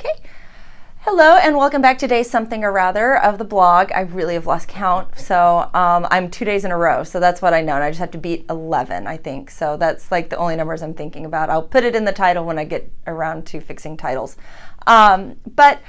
Okay. Hello and welcome back to day something or rather of the blog. I really have lost count. So I'm 2 days in a row. So that's what I know. And I just have to beat 11, I think. So that's like the only numbers I'm thinking about. I'll put it in the title when I get around to fixing titles. But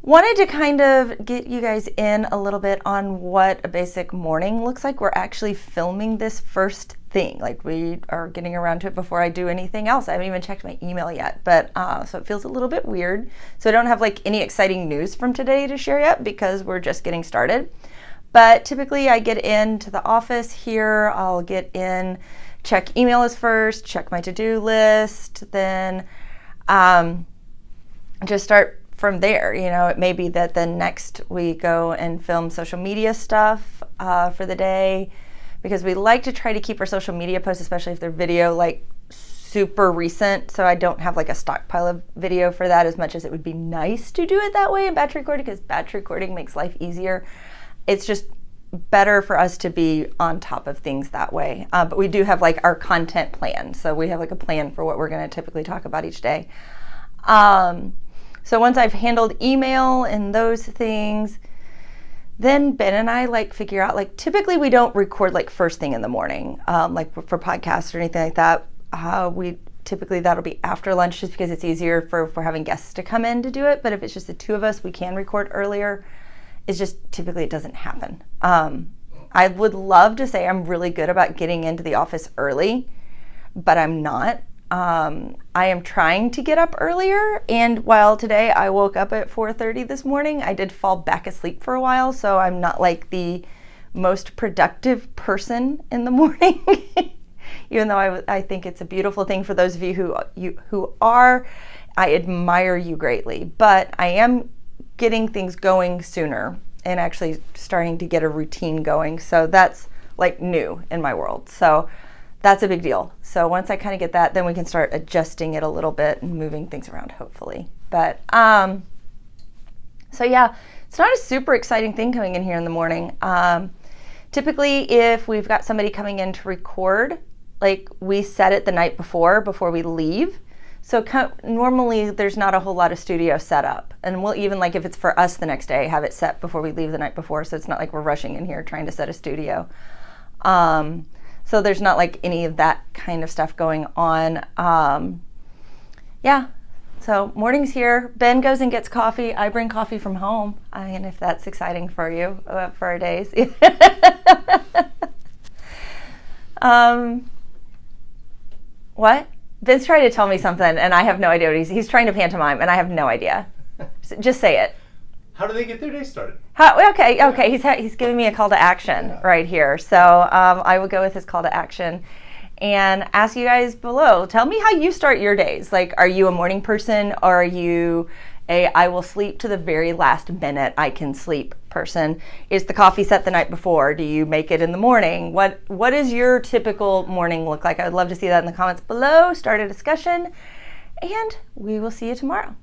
wanted to kind of get you guys in a little bit on what a basic morning looks like. We're actually filming this first thing. Like we are getting around to it before I do anything else. I haven't even checked my email yet, but so it feels a little bit weird. So I don't have like any exciting news from today to share yet because we're just getting started. But typically I get into the office here. I'll get in, check emails first, check my to-do list, then just start from there. You know, it may be that then next we go and film social media stuff for the day, because we like to try to keep our social media posts, especially if they're video, like super recent. So I don't have like a stockpile of video for that, as much as it would be nice to do it that way in batch recording, because batch recording makes life easier. It's just better for us to be on top of things that way. But we do have like our content plan. So we have like a plan for what we're going to typically talk about each day. So once I've handled email and those things, then Ben and I like figure out, like typically we don't record like first thing in the morning, like for podcasts or anything like that. We typically, that'll be after lunch, just because it's easier for having guests to come in to do it. But if it's just the two of us, we can record earlier. It's just typically it doesn't happen. I would love to say I'm really good about getting into the office early, but I'm not. I am trying to get up earlier, and while today I woke up at 4:30 this morning, I did fall back asleep for a while, so I'm not like the most productive person in the morning. Even though I think it's a beautiful thing for those of you who are. I admire you greatly, but I am getting things going sooner and actually starting to get a routine going, so that's like new in my world. So that's a big deal. So once I kind of get that, then we can start adjusting it a little bit and moving things around, hopefully. But so yeah, it's not a super exciting thing coming in here in the morning. Typically, if we've got somebody coming in to record, like we set it the night before we leave. So normally there's not a whole lot of studio set up. And we'll even, like if it's for us the next day, have it set before we leave the night before. So it's not like we're rushing in here trying to set a studio. So there's not like any of that kind of stuff going on. Yeah, so morning's here. Ben goes and gets coffee. I bring coffee from home. And if that's exciting for you, for our days. What? Ben's trying to tell me something and I have no idea what he's trying to pantomime and I have no idea. Just say it. How do they get their day started? Okay. He's giving me a call to action right here. So I will go with his call to action and ask you guys below. Tell me how you start your days. Like, are you a morning person, or are you I will sleep to the very last minute I can sleep person? Is the coffee set the night before? Do you make it in the morning? What does your typical morning look like? I would love to see that in the comments below. Start a discussion, and we will see you tomorrow.